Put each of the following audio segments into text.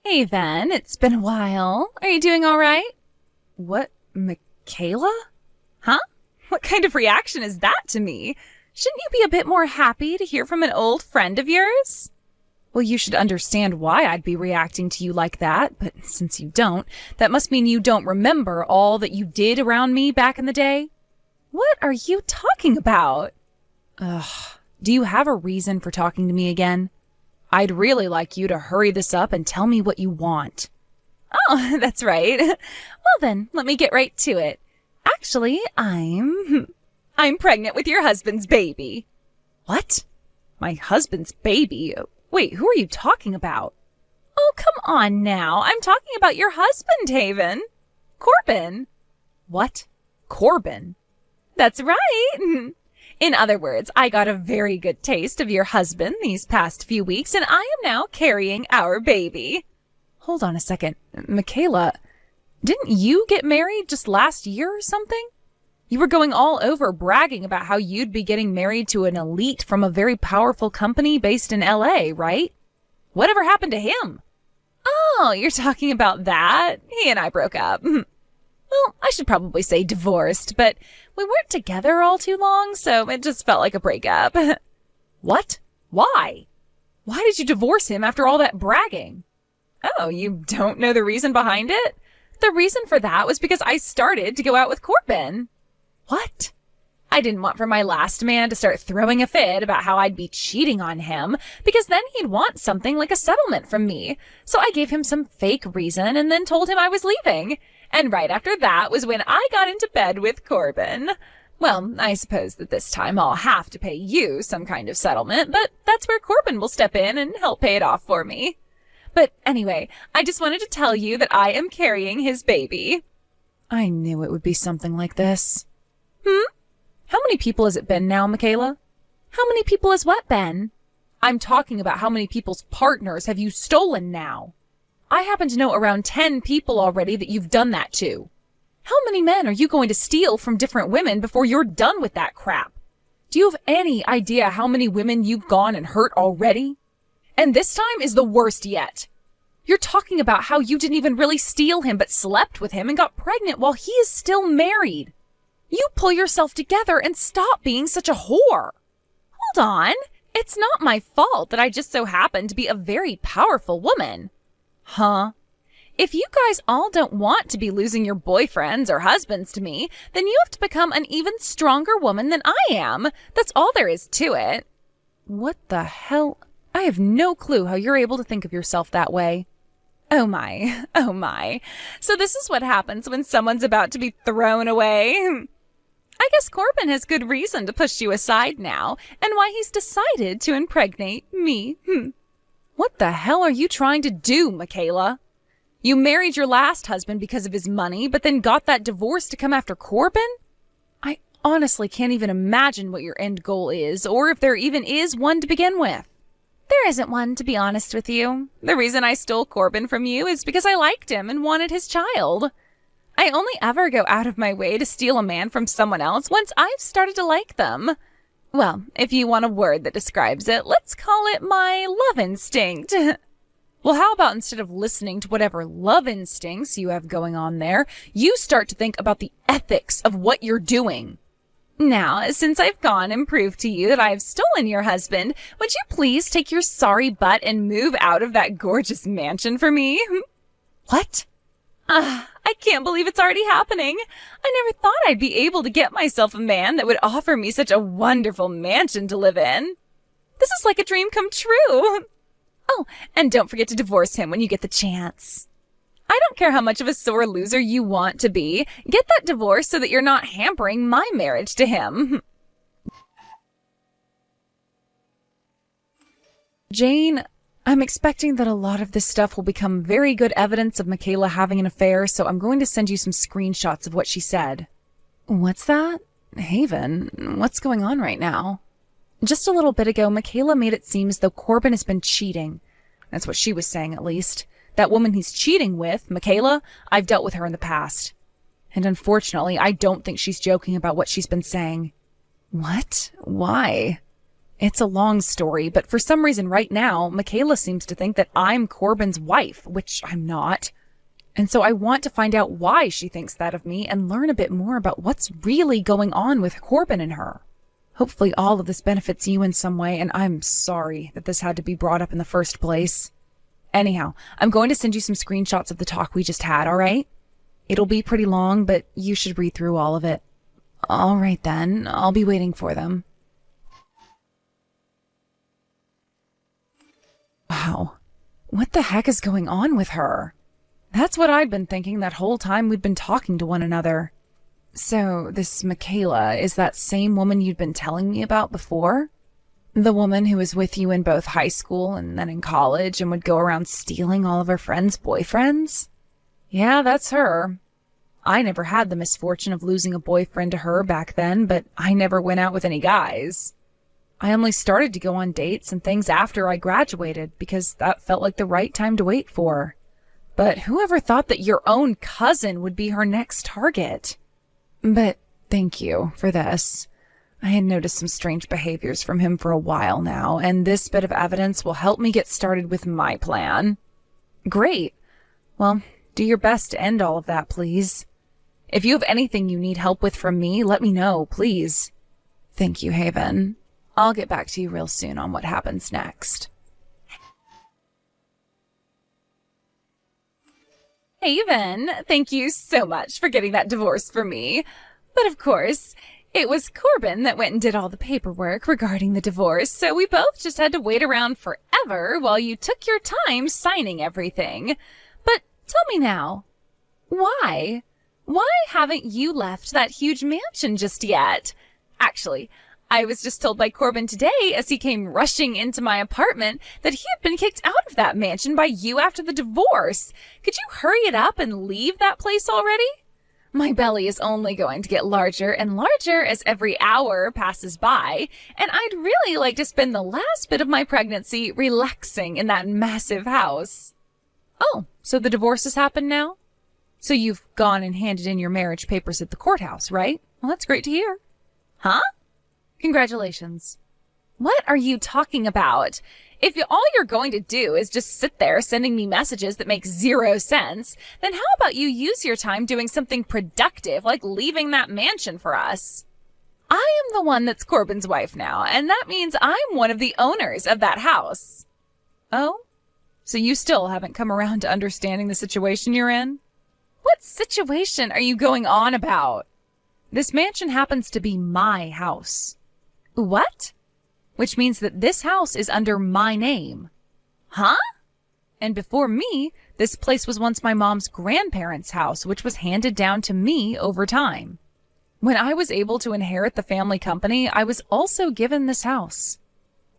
Hey, Ven, it's been a while. Are you doing all right? What, Michaela? Huh? What kind of reaction is that to me? Shouldn't you be a bit more happy to hear from an old friend of yours? Well, you should understand why I'd be reacting to you like that, but since you don't, that must mean you don't remember all that you did around me back in the day. What are you talking about? Ugh, do you have a reason for talking to me again? I'd really like you to hurry this up and tell me what you want. Oh, that's right. Well then, let me get right to it. Actually, I'm pregnant with your husband's baby. What? My husband's baby? Wait, who are you talking about? Oh, come on now. I'm talking about your husband, Haven. Corbin. What? Corbin? That's right. In other words, I got a very good taste of your husband these past few weeks, and I am now carrying our baby. Hold on a second. Michaela, didn't you get married just last year or something? You were going all over bragging about how you'd be getting married to an elite from a very powerful company based in LA, right? Whatever happened to him? Oh, you're talking about that? He and I broke up. Well, I should probably say divorced, but we weren't together all too long, so it just felt like a breakup. What? Why? Why did you divorce him after all that bragging? Oh, you don't know the reason behind it? The reason for that was because I started to go out with Corbin. What? I didn't want for my last man to start throwing a fit about how I'd be cheating on him, because then he'd want something like a settlement from me. So I gave him some fake reason and then told him I was leaving. And right after that was when I got into bed with Corbin. Well, I suppose that this time I'll have to pay you some kind of settlement, but that's where Corbin will step in and help pay it off for me. But anyway, I just wanted to tell you that I am carrying his baby. I knew it would be something like this. How many people has it been now, Michaela? How many people has what been? I'm talking about how many people's partners have you stolen now? I happen to know around 10 people already that you've done that to. How many men are you going to steal from different women before you're done with that crap? Do you have any idea how many women you've gone and hurt already? And this time is the worst yet. You're talking about how you didn't even really steal him but slept with him and got pregnant while he is still married. You pull yourself together and stop being such a whore. Hold on. It's not my fault that I just so happen to be a very powerful woman. Huh? If you guys all don't want to be losing your boyfriends or husbands to me, then you have to become an even stronger woman than I am. That's all there is to it. What the hell? I have no clue how you're able to think of yourself that way. Oh my, oh my. So this is what happens when someone's about to be thrown away. I guess Corbin has good reason to push you aside now, and why he's decided to impregnate me. What the hell are you trying to do, Michaela? You married your last husband because of his money, but then got that divorce to come after Corbin? I honestly can't even imagine what your end goal is, or if there even is one to begin with. There isn't one, to be honest with you. The reason I stole Corbin from you is because I liked him and wanted his child. I only ever go out of my way to steal a man from someone else once I've started to like them. Well, if you want a word that describes it, let's call it my love instinct. Well, how about instead of listening to whatever love instincts you have going on there, you start to think about the ethics of what you're doing. Now, since I've gone and proved to you that I've stolen your husband, would you please take your sorry butt and move out of that gorgeous mansion for me? What? I can't believe it's already happening. I never thought I'd be able to get myself a man that would offer me such a wonderful mansion to live in. This is like a dream come true. Oh, and don't forget to divorce him when you get the chance. I don't care how much of a sore loser you want to be. Get that divorce so that you're not hampering my marriage to him. Jane, I'm expecting that a lot of this stuff will become very good evidence of Michaela having an affair, so I'm going to send you some screenshots of what she said. What's that? Haven, what's going on right now? Just a little bit ago, Michaela made it seem as though Corbin has been cheating. That's what she was saying, at least. That woman he's cheating with, Michaela, I've dealt with her in the past. And unfortunately, I don't think she's joking about what she's been saying. What? Why? It's a long story, but for some reason right now, Michaela seems to think that I'm Corbin's wife, which I'm not. And so I want to find out why she thinks that of me and learn a bit more about what's really going on with Corbin and her. Hopefully all of this benefits you in some way, and I'm sorry that this had to be brought up in the first place. Anyhow, I'm going to send you some screenshots of the talk we just had, all right? It'll be pretty long, but you should read through all of it. All right then, I'll be waiting for them. Wow, what the heck is going on with her? That's what I'd been thinking that whole time we'd been talking to one another. So, this Michaela is that same woman you'd been telling me about before? The woman who was with you in both high school and then in college and would go around stealing all of her friends' boyfriends? Yeah, that's her. I never had the misfortune of losing a boyfriend to her back then, but I never went out with any guys. I only started to go on dates and things after I graduated because that felt like the right time to wait for. But whoever thought that your own cousin would be her next target? But thank you for this. I had noticed some strange behaviors from him for a while now, and this bit of evidence will help me get started with my plan. Great. Well, do your best to end all of that, please. If you have anything you need help with from me, let me know, please. Thank you, Haven. I'll get back to you real soon on what happens next. Haven, thank you so much for getting that divorce for me. But of course, it was Corbin that went and did all the paperwork regarding the divorce, so we both just had to wait around forever while you took your time signing everything. But tell me now, why? Why haven't you left that huge mansion just yet? Actually, I was just told by Corbin today as he came rushing into my apartment that he had been kicked out of that mansion by you after the divorce. Could you hurry it up and leave that place already? My belly is only going to get larger and larger as every hour passes by, and I'd really like to spend the last bit of my pregnancy relaxing in that massive house. Oh, so the divorce has happened now? So you've gone and handed in your marriage papers at the courthouse, right? Well, that's great to hear. Huh? Congratulations. What are you talking about? If all you're going to do is just sit there sending me messages that make zero sense, then how about you use your time doing something productive, like leaving that mansion for us? I am the one that's Corbin's wife now, and that means I'm one of the owners of that house. Oh? So you still haven't come around to understanding the situation you're in? What situation are you going on about? This mansion happens to be my house. What? Which means that this house is under my name. Huh? And before me, this place was once my mom's grandparents' house, which was handed down to me over time. When I was able to inherit the family company, I was also given this house.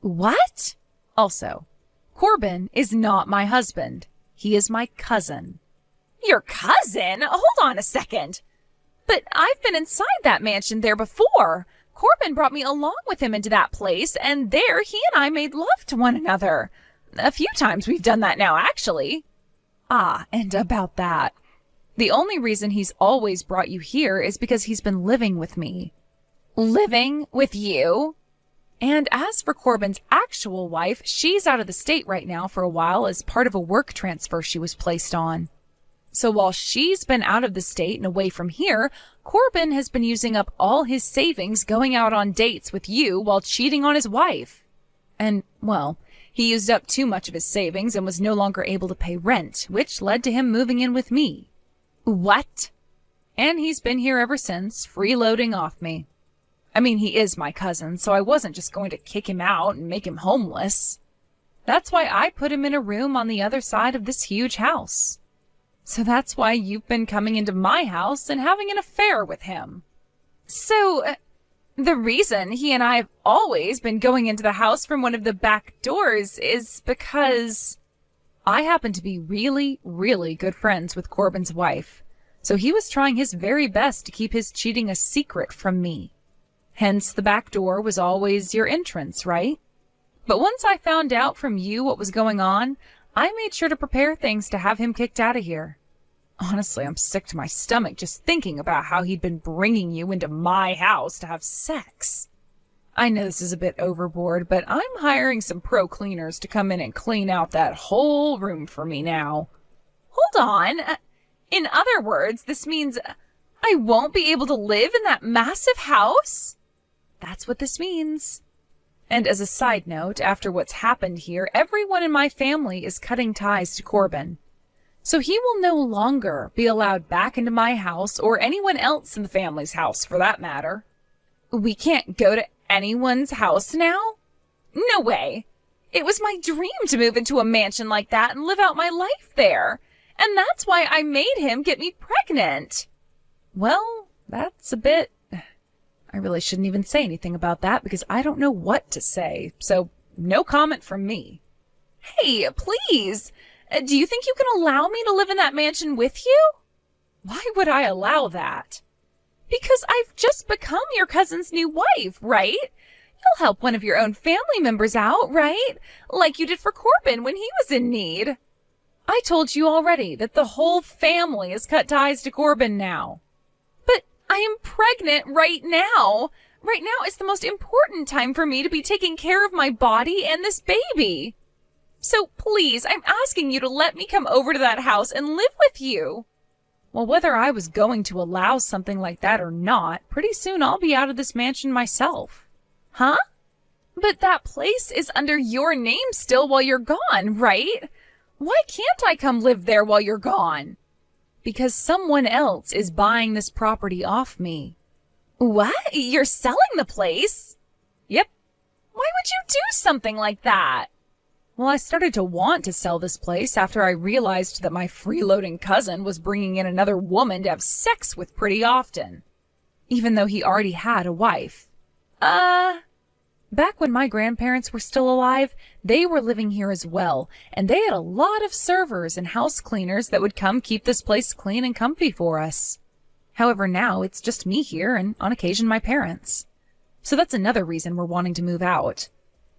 What? Also, Corbin is not my husband. He is my cousin. Your cousin? Hold on a second. But I've been inside that mansion there before. Corbin brought me along with him into that place, and there he and I made love to one another. A few times we've done that now, actually. Ah, and about that. The only reason he's always brought you here is because he's been living with me. Living with you? And as for Corbin's actual wife, she's out of the state right now for a while as part of a work transfer she was placed on. So while she's been out of the state and away from here, Corbin has been using up all his savings going out on dates with you while cheating on his wife. And, well, he used up too much of his savings and was no longer able to pay rent, which led to him moving in with me. What? And he's been here ever since, freeloading off me. I mean, he is my cousin, so I wasn't just going to kick him out and make him homeless. That's why I put him in a room on the other side of this huge house. So that's why you've been coming into my house and having an affair with him. So, the reason he and I have always been going into the house from one of the back doors is because I happen to be really, really good friends with Corbin's wife. So he was trying his very best to keep his cheating a secret from me. Hence, the back door was always your entrance, right? But once I found out from you what was going on, I made sure to prepare things to have him kicked out of here. Honestly, I'm sick to my stomach just thinking about how he'd been bringing you into my house to have sex. I know this is a bit overboard, but I'm hiring some pro cleaners to come in and clean out that whole room for me now. Hold on. In other words, this means I won't be able to live in that massive house? That's what this means. And as a side note, after what's happened here, everyone in my family is cutting ties to Corbin. So he will no longer be allowed back into my house or anyone else in the family's house for that matter. We can't go to anyone's house now? No way. It was my dream to move into a mansion like that and live out my life there. And that's why I made him get me pregnant. Well, that's a bit... I really shouldn't even say anything about that because I don't know what to say. So no comment from me. Hey, please. Do you think you can allow me to live in that mansion with you? Why would I allow that? Because I've just become your cousin's new wife, right? You'll help one of your own family members out, right? Like you did for Corbin when he was in need. I told you already that the whole family has cut ties to Corbin now. But I am pregnant right now. Right now is the most important time for me to be taking care of my body and this baby. So please, I'm asking you to let me come over to that house and live with you. Well, whether I was going to allow something like that or not, pretty soon I'll be out of this mansion myself. Huh? But that place is under your name still while you're gone, right? Why can't I come live there while you're gone? Because someone else is buying this property off me. What? You're selling the place? Yep. Why would you do something like that? Well, I started to want to sell this place after I realized that my freeloading cousin was bringing in another woman to have sex with pretty often, even though he already had a wife. Back when my grandparents were still alive, they were living here as well, and they had a lot of servers and house cleaners that would come keep this place clean and comfy for us. However, now it's just me here and on occasion my parents. So that's another reason we're wanting to move out.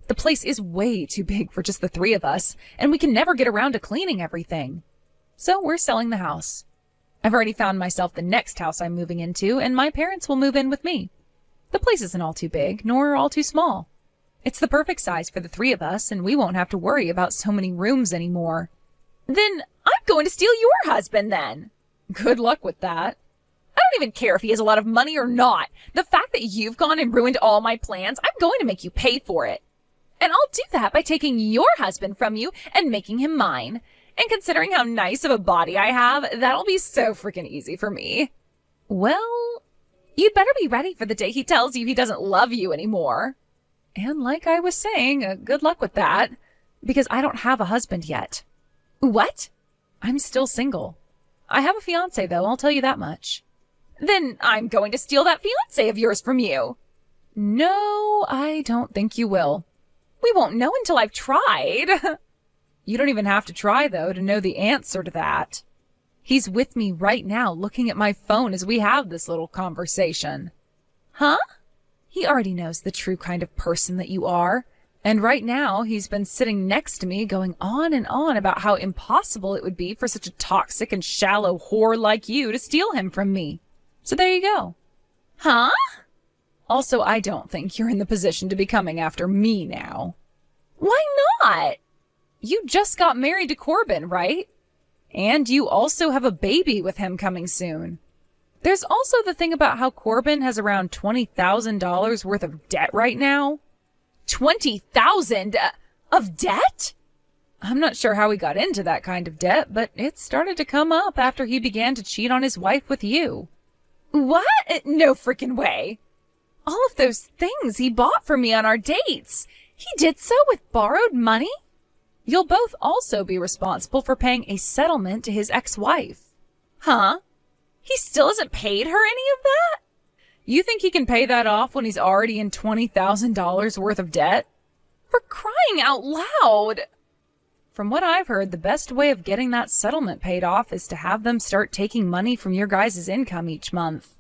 The place is way too big for just the three of us, and we can never get around to cleaning everything. So we're selling the house. I've already found myself the next house I'm moving into, and my parents will move in with me. The place isn't all too big, nor all too small. It's the perfect size for the three of us, and we won't have to worry about so many rooms anymore. Then I'm going to steal your husband then. Good luck with that. I don't even care if he has a lot of money or not. The fact that you've gone and ruined all my plans, I'm going to make you pay for it. And I'll do that by taking your husband from you and making him mine. And considering how nice of a body I have, that'll be so freaking easy for me. Well, you'd better be ready for the day he tells you he doesn't love you anymore. And like I was saying, good luck with that, because I don't have a husband yet. What? I'm still single. I have a fiance, though, I'll tell you that much. Then I'm going to steal that fiance of yours from you. No, I don't think you will. We won't know until I've tried. You don't even have to try, though, to know the answer to that. He's with me right now, looking at my phone as we have this little conversation. Huh? He already knows the true kind of person that you are. And right now, he's been sitting next to me going on and on about how impossible it would be for such a toxic and shallow whore like you to steal him from me. So there you go. Huh? Also, I don't think you're in the position to be coming after me now. Why not? You just got married to Corbin, right? And you also have a baby with him coming soon. There's also the thing about how Corbin has around $20,000 worth of debt right now. 20,000 of debt? I'm not sure how he got into that kind of debt, but it started to come up after he began to cheat on his wife with you. What? No freaking way. All of those things he bought for me on our dates. He did so with borrowed money? You'll both also be responsible for paying a settlement to his ex-wife. Huh? He still hasn't paid her any of that? You think he can pay that off when he's already in $20,000 worth of debt? For crying out loud! From what I've heard, the best way of getting that settlement paid off is to have them start taking money from your guys' income each month.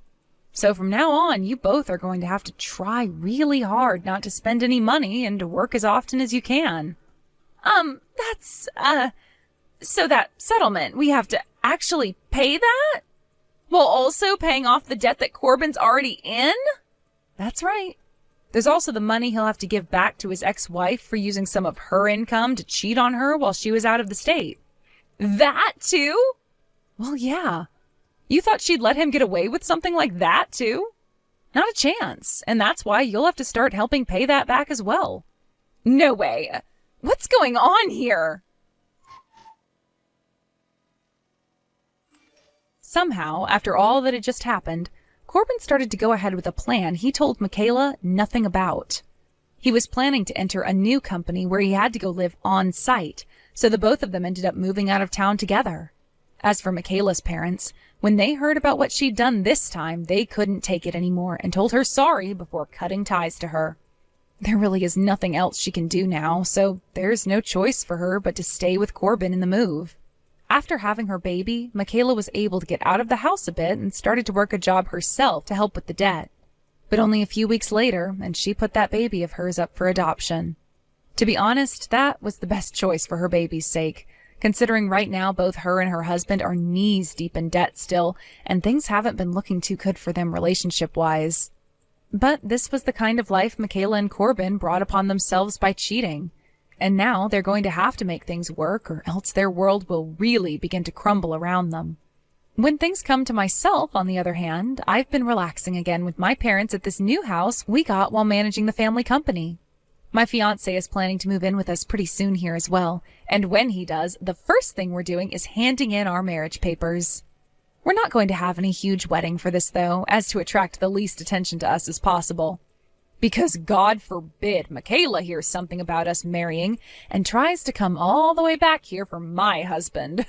So from now on, you both are going to have to try really hard not to spend any money and to work as often as you can. So that settlement, we have to actually pay that? While also paying off the debt that Corbin's already in? That's right. There's also the money he'll have to give back to his ex-wife for using some of her income to cheat on her while she was out of the state. That too? Well, yeah. You thought she'd let him get away with something like that too? Not a chance, and that's why you'll have to start helping pay that back as well. No way. What's going on here? Somehow, after all that had just happened, Corbin started to go ahead with a plan he told Michaela nothing about. He was planning to enter a new company where he had to go live on site, so the both of them ended up moving out of town together. As for Michaela's parents, when they heard about what she'd done this time, they couldn't take it anymore and told her sorry before cutting ties to her. There really is nothing else she can do now, so there's no choice for her but to stay with Corbin in the move. After having her baby, Michaela was able to get out of the house a bit and started to work a job herself to help with the debt. But only a few weeks later, and she put that baby of hers up for adoption. To be honest, that was the best choice for her baby's sake, considering right now both her and her husband are knees deep in debt still, and things haven't been looking too good for them relationship-wise. But this was the kind of life Michaela and Corbin brought upon themselves by cheating. And now they're going to have to make things work, or else their world will really begin to crumble around them. When things come to myself, on the other hand, I've been relaxing again with my parents at this new house we got while managing the family company. My fiancé is planning to move in with us pretty soon here as well, and when he does, the first thing we're doing is handing in our marriage papers. We're not going to have any huge wedding for this, though, as to attract the least attention to us as possible. Because God forbid Michaela hears something about us marrying and tries to come all the way back here for my husband.